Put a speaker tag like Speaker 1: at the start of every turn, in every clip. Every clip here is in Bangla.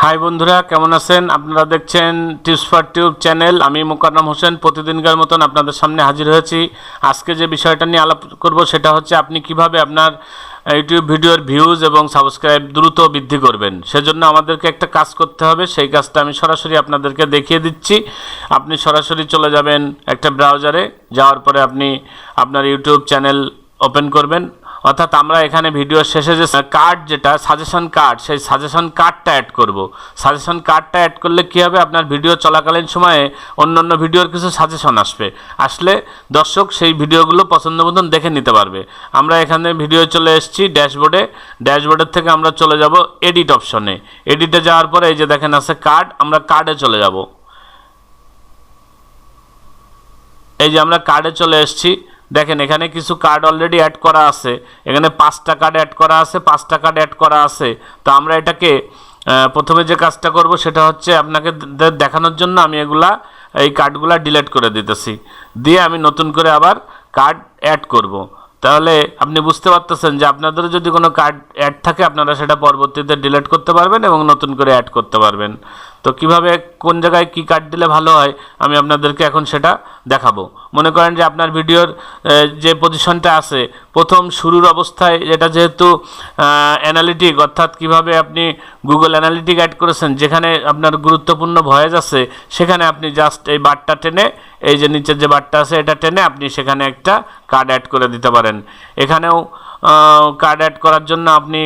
Speaker 1: হাই বন্ধুরা, কেমন আছেন? আপনারা দেখছেন টিপস ফর টিউব চ্যানেল। আমি মোকাররম হোসেন প্রতিদিনকার মতন আপনাদের সামনে হাজির হয়েছি। আজকে যে বিষয়টা নিয়ে আলাপ করব সেটা হচ্ছে আপনি কিভাবে আপনার ইউটিউব ভিডিওর ভিউজ এবং সাবস্ক্রাইব দ্রুত বৃদ্ধি করবেন। সেজন্য আমাদেরকে একটা কাজ করতে হবে। সেই কাজটা আমি সরাসরি আপনাদেরকে দেখিয়ে দিচ্ছি। আপনি সরাসরি চলে যাবেন একটা ব্রাউজারে, যাওয়ার পরে আপনি আপনার ইউটিউব চ্যানেল ওপেন করবেন। অর্থাৎ আমরা এখানে ভিডিওর শেষে যে কার্ড, যেটা সাজেশন কার্ড, সেই সাজেশন কার্ডটা অ্যাড করব। সাজেশন কার্ডটা অ্যাড করলে কী হবে, আপনার ভিডিও চলাকালীন সময়ে অন্য ভিডিওর কিছু সাজেশন আসলে দর্শক সেই ভিডিওগুলো পছন্দ মতন দেখে নিতে পারবে। আমরা এখানে ভিডিও চলে এসেছি ড্যাশবোর্ডের থেকে আমরা চলে যাব এডিট অপশনে। এডিটে যাওয়ার পরে এই যে দেখেন আছে কার্ড, আমরা কার্ডে চলে যাব। এই যে আমরা কার্ডে চলে এসেছি, দেখেন এখানে কিছু কার্ড অলরেডি অ্যাড করা আছে। এখানে 5টা কার্ড অ্যাড করা আছে। তো আমরা এটাকে প্রথমে যে কাজটা করব সেটা হচ্ছে আপনাকে দেখানোর জন্য আমি এই কার্ডগুলা ডিলিট করে দিতেছি, দিয়ে আমি নতুন করে আবার কার্ড অ্যাড করব। তাহলে আপনি বুঝতে পারতেছেন যে আপনাদের যদি কোনো কার্ড অ্যাড থাকে আপনারা সেটা পরবর্তীতে ডিলিট করতে পারবেন এবং নতুন করে অ্যাড করতে পারবেন। তো কিভাবে কোন জায়গায় কি কার্ড দিলে ভালো হয় আমি আপনাদেরকে এখন সেটা দেখাবো। মনে করেন যে আপনার ভিডিওর যে পজিশনটা আছে প্রথম শুরুর অবস্থায়, এটা যেহেতু অ্যানালিটিক, অর্থাৎ কিভাবে আপনি গুগল অ্যানালিটিক অ্যাড করেছেন, যেখানে আপনার গুরুত্বপূর্ণ ভয়েস আছে, সেখানে আপনি জাস্ট এই বারটা টেনে, এই যে নিচের যে বারটা আছে এটা টেনে আপনি সেখানে একটা কার্ড অ্যাড করে দিতে পারেন। এখানেও কার্ড অ্যাড করার জন্য আপনি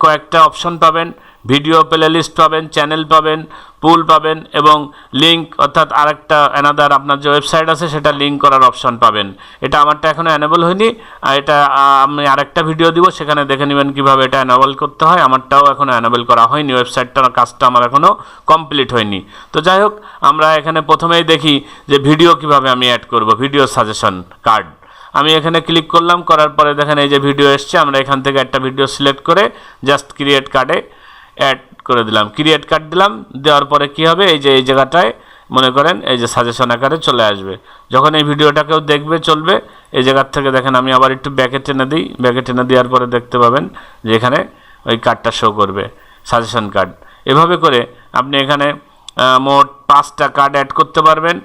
Speaker 1: কয়েকটা অপশন পাবেন। ভিডিও প্লেলিস্ট পাবেন, চ্যানেল পাবেন, পুল পাবেন এবং লিঙ্ক, অর্থাৎ আরেকটা অ্যানাদার আপনার যে ওয়েবসাইট আছে সেটা লিঙ্ক করার অপশন পাবেন। এটা আমারটা এখনও অ্যানেবল হয়নি, আর এটা আমি আরেকটা ভিডিও দিব, সেখানে দেখে নেবেন কীভাবে এটা অ্যানেবল করতে হয়। আমারটাও এখনও অ্যানেবল করা হয়নি, ওয়েবসাইটটার কাজটা আমার এখনও কমপ্লিট হয়নি। তো যাই হোক, আমরা এখানে প্রথমেই দেখি যে ভিডিও কিভাবে আমি অ্যাড করব, ভিডিও সাজেশন কার্ড। আমি এখানে ক্লিক করলাম, করার পরে দেখেন এই যে ভিডিও এসছে। আমরা এখান থেকে একটা ভিডিও সিলেক্ট করে জাস্ট ক্রিয়েট কার্ডে অ্যাড করে দিলাম, ক্রিয়েট কার্ড দিলাম। দেওয়ার পরে কি হবে, এই যে এই জায়গাটায় মনে করেন এই যে সাজেশন আকারে চলে আসবে। যখন এই ভিডিওটা কেউ দেখবে চলবে, এই জায়গার থেকে দেখেন আমি আবার একটু ব্যাকে টেনে দিই। ব্যাকে টেনে দেওয়ার পরে দেখতে পাবেন যে এখানে ওই কার্ডটা শো করবে, সাজেশন কার্ড। এভাবে করে আপনি এখানে মোট 5টা কার্ড অ্যাড করতে পারবেন।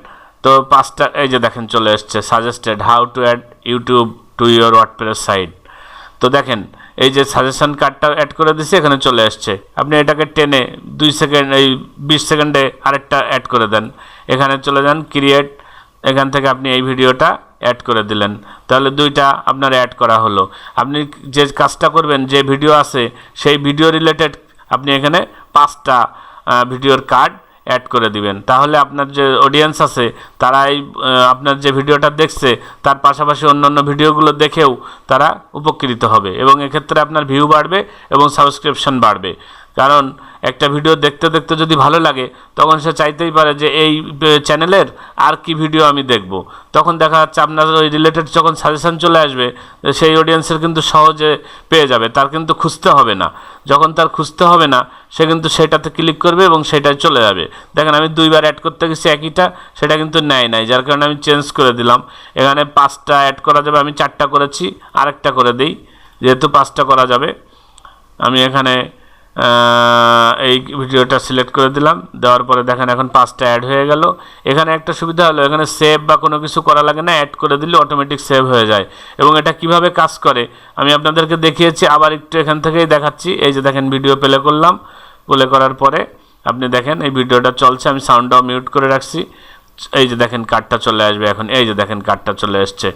Speaker 1: তো 5টা এই যে দেখেন চলে এসছে, suggested how to add YouTube to your WordPress site. তো দেখেন এই যে সাজেশন কার্ডটা অ্যাড করে দিছি, এখানে চলে আসছে। আপনি এটাকে টেনে 2 সেকেন্ড, এই 20 সেকেন্ডে আরেকটা অ্যাড করে দেন। এখানে চলে যান ক্রিয়েট, এখান থেকে আপনি এই ভিডিওটা অ্যাড করে দিলেন। তাহলে 2টা আপনার অ্যাড করা হলো। আপনি যে কাজটা করবেন, যে ভিডিও আছে সেই ভিডিও রিলেটেড আপনি এখানে 5টা ভিডিওর কার্ড অ্যাড করে দিবেন। তাহলে আপনার যে অডিয়েন্স আছে তারা এই আপনার যে ভিডিওটা দেখছে তার পাশাপাশি অন্যান্য ভিডিওগুলো দেখেও তারা উপকৃত হবে এবং এক্ষেত্রে আপনার ভিউ বাড়বে এবং সাবস্ক্রিপশন বাড়বে। কারণ একটা ভিডিও দেখতে দেখতে যদি ভালো লাগে তখন সে চাইতেই পারে যে এই চ্যানেলের আর কি ভিডিও আমি দেখব। তখন দেখা যাচ্ছে আপনার ওই রিলেটেড যখন সাজেশন চলে আসবে, সেই অডিয়েন্সের কিন্তু সহজে পেয়ে যাবে, তার কিন্তু খুঁজতে হবে না। যখন তার খুঁজতে হবে না, সে কিন্তু সেটাতে ক্লিক করবে এবং সেটাই চলে যাবে। দেখেন আমি 2বার অ্যাড করতে গেছি একইটা, সেটা কিন্তু নেয় নাই, যার কারণে আমি চেঞ্জ করে দিলাম। এখানে 5টা অ্যাড করা যাবে, আমি 4টা করেছি, আরেকটা করে দিই, যেহেতু 5টা করা যাবে। আমি এখানে এই ভিডিওটা সিলেক্ট করে দিলাম। দেওয়ার পরে দেখেন এখন 5টা অ্যাড হয়ে গেল। এখানে একটা সুবিধা হলো, এখানে সেভ বা কোনো কিছু করা লাগে না, অ্যাড করে দিলে অটোমেটিক সেভ হয়ে যায়। এবং এটা কিভাবে কাজ করে আমি আপনাদেরকে দেখিয়েছি, আবার একটু এখান থেকেই দেখাচ্ছি। এই যে দেখেন ভিডিও প্লে করলাম, প্লে করার পরে আপনি দেখেন এই ভিডিওটা চলছে, আমি সাউন্ডটাও মিউট করে রাখছি। এই যে দেখেন কার্ডটা চলে আসবে এখন। এই যে দেখেন কার্ডটা চলে এসছে,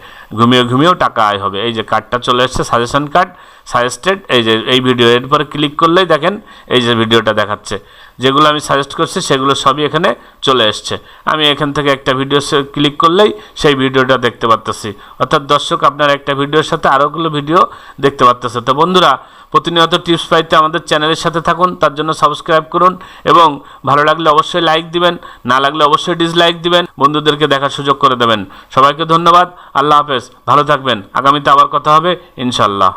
Speaker 1: ঘুমিয়েও টাকা আয় হবে। এই যে কার্ডটা চলে এসছে, সাজেশন কার্ড সাজেস্টেড। এই যে এই ভিডিও, এরপরে ক্লিক করলেই দেখেন এই যে ভিডিওটা দেখাচ্ছে, যেগুলো আমি সাজেস্ট করছি সেগুলো সবই এখানে চলে এসছে। আমি এখান থেকে একটা ভিডিও ক্লিক করলেই সেই ভিডিওটা দেখতে পারতেছি। অর্থাৎ দর্শক আপনার একটা ভিডিওর সাথে আরোগুলো ভিডিও দেখতে পারতেছে। তো বন্ধুরা, প্রতিনিয়ত টিপস পাইতে আমাদের চ্যানেলের সাথে থাকুন, তার জন্য সাবস্ক্রাইব করুন এবং ভালো লাগলে অবশ্যই লাইক দিবেন, না লাগলে অবশ্যই ডিসলাইক দিবেন, বন্ধুদেরকে দেখার সুযোগ করে দেবেন। সবাইকে ধন্যবাদ, আল্লাহ হাফেজ, ভালো থাকবেন। আগামীতে আবার কথা হবে ইনশাল্লাহ।